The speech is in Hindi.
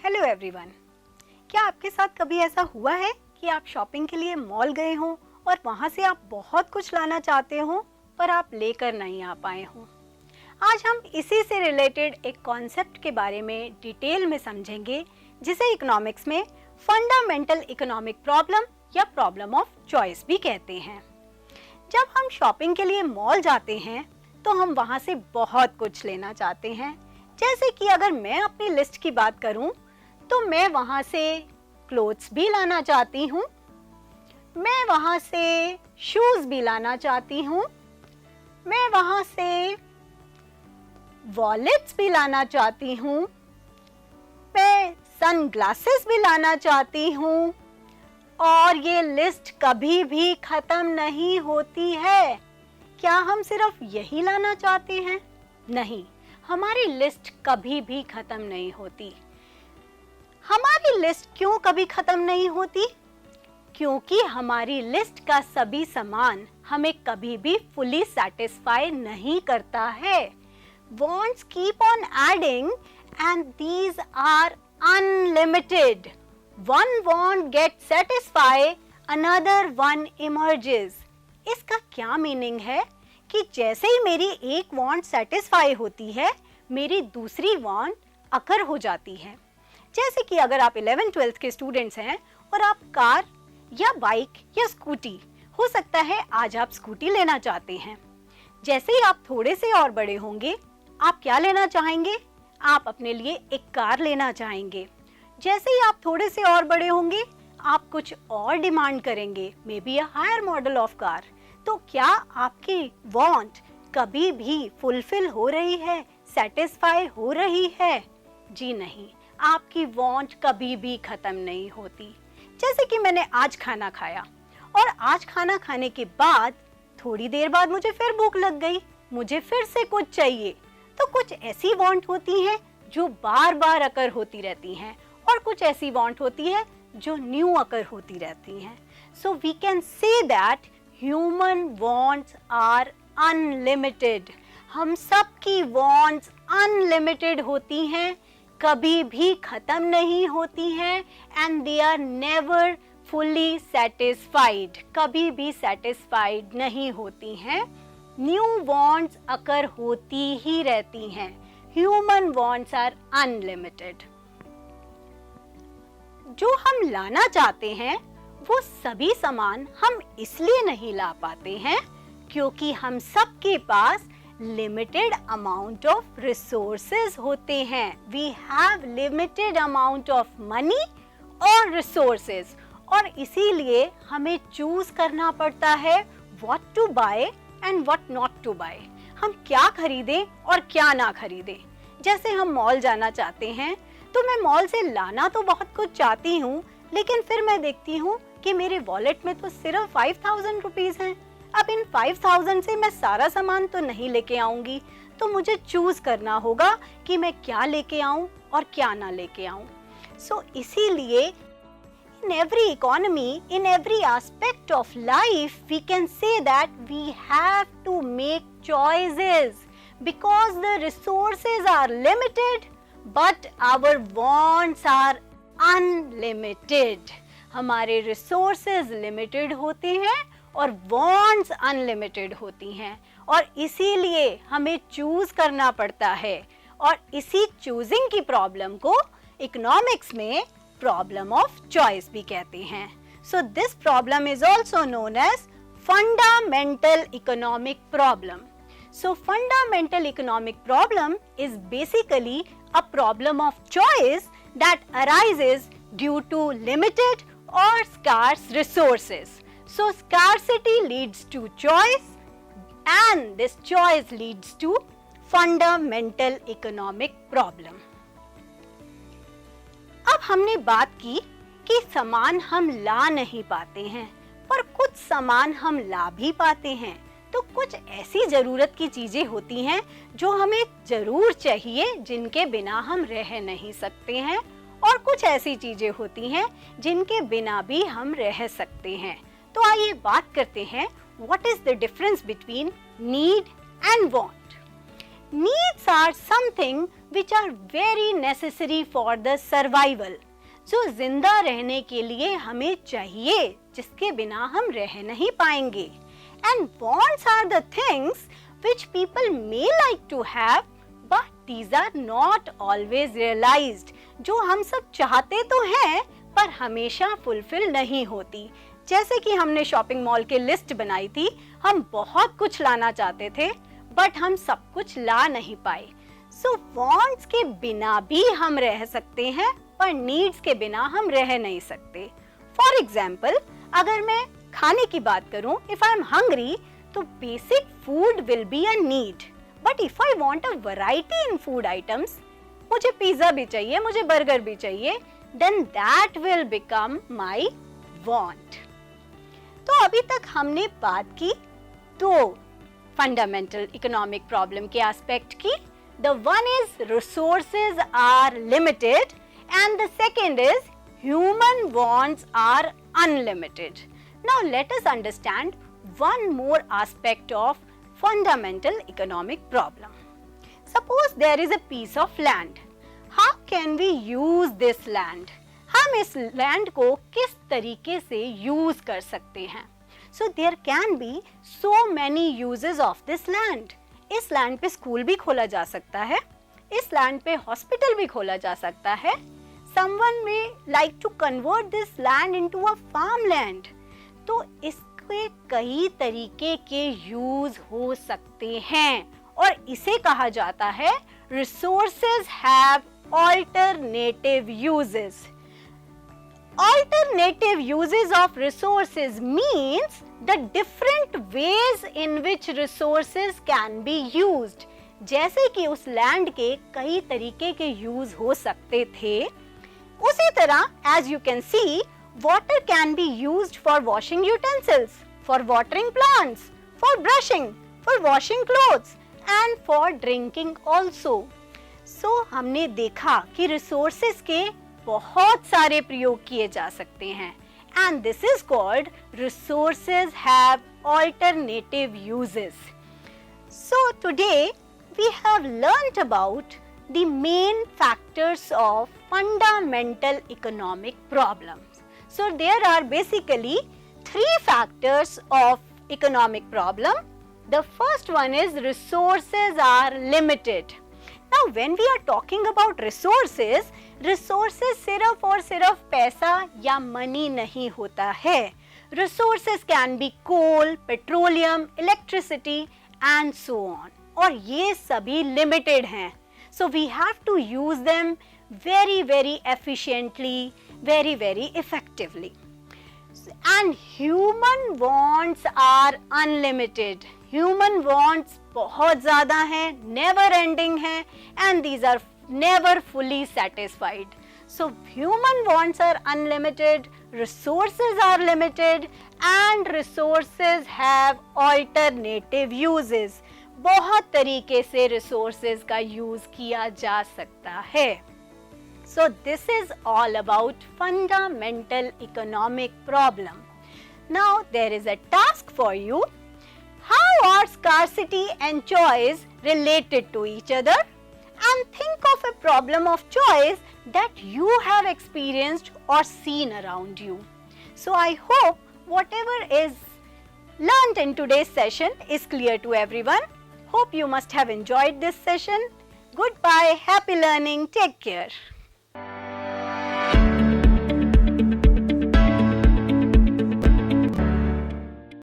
हेलो एवरीवन, क्या आपके साथ कभी ऐसा हुआ है कि आप शॉपिंग के लिए मॉल गए हों और वहां से आप बहुत कुछ लाना चाहते हो पर आप लेकर नहीं आ पाए हों? आज हम इसी से रिलेटेड एक कॉन्सेप्ट के बारे में डिटेल में समझेंगे, जिसे इकोनॉमिक्स में फंडामेंटल इकोनॉमिक प्रॉब्लम या प्रॉब्लम ऑफ चॉइस भी कहते हैं। जब हम शॉपिंग के लिए मॉल जाते हैं तो हम वहां से बहुत कुछ लेना चाहते हैं। जैसे कि अगर मैं अपनी लिस्ट की बात करूं तो मैं वहां से क्लोथ्स भी लाना चाहती हूँ, मैं वहां से शूज भी लाना चाहती हूँ, मैं वहां से वॉलेट्स भी लाना चाहती हूँ, मैं सनग्लासेस भी लाना चाहती हूँ और ये लिस्ट कभी भी खत्म नहीं होती है। क्या हम सिर्फ यही लाना चाहते हैं? नहीं, हमारी लिस्ट कभी भी खत्म नहीं होती। हमारी लिस्ट क्यों कभी खत्म नहीं होती? क्योंकि हमारी लिस्ट का सभी सामान हमें कभी भी फुली सेटिस्फाई नहीं करता है। Wants keep on adding and these are unlimited. One want gets satisfied, another one emerges. इसका क्या मीनिंग है कि जैसे ही मेरी एक वांट सेटिस्फाई होती है, मेरी दूसरी वांट अकर हो जाती है। जैसे कि अगर आप 11th-12th के स्टूडेंट्स हैं और आप कार या बाइक या स्कूटी, हो सकता है आज आप स्कूटी लेना चाहते हैं। जैसे ही आप थोड़े से और बड़े होंगे, आप क्या लेना चाहेंगे? आप अपने लिए एक कार लेना चाहेंगे। जैसे ही आप थोड़े से और बड़े होंगे, आप कुछ और डिमांड करेंगे, maybe a higher model of car. तो क्या आपकी वांट कभी भी फुलफिल हो रही है, सेटिस्फाई हो रही है? जी नहीं, आपकी वांट कभी भी खत्म नहीं होती। जैसे कि मैंने आज खाना खाया और आज खाना खाने के बाद थोड़ी देर बाद मुझे फिर भूख लग गई, मुझे फिर से कुछ चाहिए। तो कुछ ऐसी वांट होती हैं जो बार बार अकर होती रहती हैं और कुछ ऐसी वांट होती है जो न्यू अकर होती रहती हैं। So we can say that human wants are unlimited. हम सब की वांट्स अनलिमिटेड होती हैं, कभी भी खत्म नहीं होती हैं and they are never fully satisfied, कभी भी सेटिस्फाइड नहीं होती हैं। न्यू वांट्स अकर होती ही रहती हैं। Human wants are unlimited. जो हम लाना चाहते हैं वो सभी सामान हम इसलिए नहीं ला पाते हैं क्योंकि हम सबके पास लिमिटेड अमाउंट ऑफ रिसोर्सेज होते हैं। We have limited amount of money और रिसोर्सेज, और इसीलिए हमें चूज करना पड़ता है what to buy and what not to buy. हम क्या खरीदें और क्या ना खरीदें। जैसे हम मॉल जाना चाहते हैं तो मैं मॉल से लाना तो बहुत कुछ चाहती हूँ, लेकिन फिर मैं देखती हूँ कि मेरे वॉलेट में तो सिर्फ 5000 रुपीज हैं। अब इन 5000 से मैं सारा सामान तो नहीं लेके आऊंगी, तो मुझे चूज करना होगा कि मैं क्या लेके आऊं और क्या ना लेके आऊं। सो इसीलिए in every economy, in every aspect of life, we can say that we have to make choices because the resources are limited, but our wants are unlimited. हमारे resources limited होते हैं और wants unlimited होती हैं, और इसीलिए हमें चूज करना पड़ता है। और इसी चूजिंग की प्रॉब्लम को इकोनॉमिक्स में प्रॉब्लम ऑफ चॉइस भी कहते हैं। So this problem is also known as fundamental economic problem. So fundamental economic problem is basically a problem of choice that arises due to limited or scarce resources. So scarcity leads to choice and this choice leads to fundamental economic problem. अब हमने बात की कि सामान हम ला नहीं पाते हैं, पर कुछ सामान हम ला भी पाते हैं। तो कुछ ऐसी जरूरत की चीजें होती हैं जो हमें जरूर चाहिए, जिनके बिना हम रह नहीं सकते हैं, और कुछ ऐसी चीजें होती हैं जिनके बिना भी हम रह सकते हैं। तो आइए बात करते हैं what is the difference between need and want. Needs are something which are very necessary for the survival. जो जिंदा रहने के लिए हमें चाहिए, जिसके बिना हम रह नहीं पाएंगे. And wants are the things which people may like to have, but these are not always realized. जो हम सब चाहते तो हैं पर हमेशा फुलफिल नहीं होती. जैसे कि हमने शॉपिंग मॉल के लिस्ट बनाई थी, हम बहुत कुछ लाना चाहते थे बट हम सब कुछ ला नहीं पाए. सो वांट्स के बिना भी हम रह सकते हैं पर नीड्स के बिना हम रह नहीं सकते. फॉर एग्जाम्पल, अगर मैं खाने की बात करूं, इफ आई एम हंग्री, तो basic food will be a need. But if I want a variety in food items, मुझे पिज्जा भी चाहिए, मुझे बर्गर भी चाहिए, then that will become my want. तो अभी तक हमने बात की दो फंडामेंटल इकोनॉमिक प्रॉब्लम के एस्पेक्ट की. The one is resources are limited and the second is human wants are unlimited. Now let us understand one more aspect of fundamental economic problem. Suppose there is a piece of land. How can we use this land? हम इस land को किस तरीके से use कर सकते हैं? So there can be so many uses of this land. इस लैंड पे स्कूल भी खोला जा सकता है, इस लैंड पे हॉस्पिटल भी खोला जा सकता है. Someone may like to convert this land into a farmland. तो इसके कई तरीके के यूज हो सकते हैं और इसे कहा जाता है resources have alternative uses. Alternative uses of resources means the different ways in which resources can be used. जैसे कि उस लैंड के कई तरीके के यूज हो सकते थे, उसी तरह as you can see, water can be used for washing utensils, for watering plants, for brushing, for washing clothes and for drinking also. So हमने देखा कि resources के बहुत सारे प्रयोग किए जा सकते हैं and this is called resources have alternative uses. So today we have learnt about the main factors of fundamental economic problems. So there are basically three factors of economic problem. The first one is resources are limited. Now when we are talking about resources, resources सिर्फ और सिर्फ पैसा या मनी नहीं होता है. Resources can be coal, petroleum, electricity and so on. और ये सभी limited हैं. So we have to use them very very efficiently, very very effectively. And human wants are unlimited. Human wants बहुत ज़्यादा हैं, never ending हैं and these are never fully satisfied. So human wants are unlimited, resources are limited and resources have alternative uses. बहुत तरीके से resources का use किया जा सकता है. So this is all about fundamental economic problem. Now there is a task for you. How are scarcity and choice related to each other? And think of a problem of choice that you have experienced or seen around you. So I hope whatever is learnt in today's session is clear to everyone. Hope you must have enjoyed this session. Goodbye, happy learning, take care.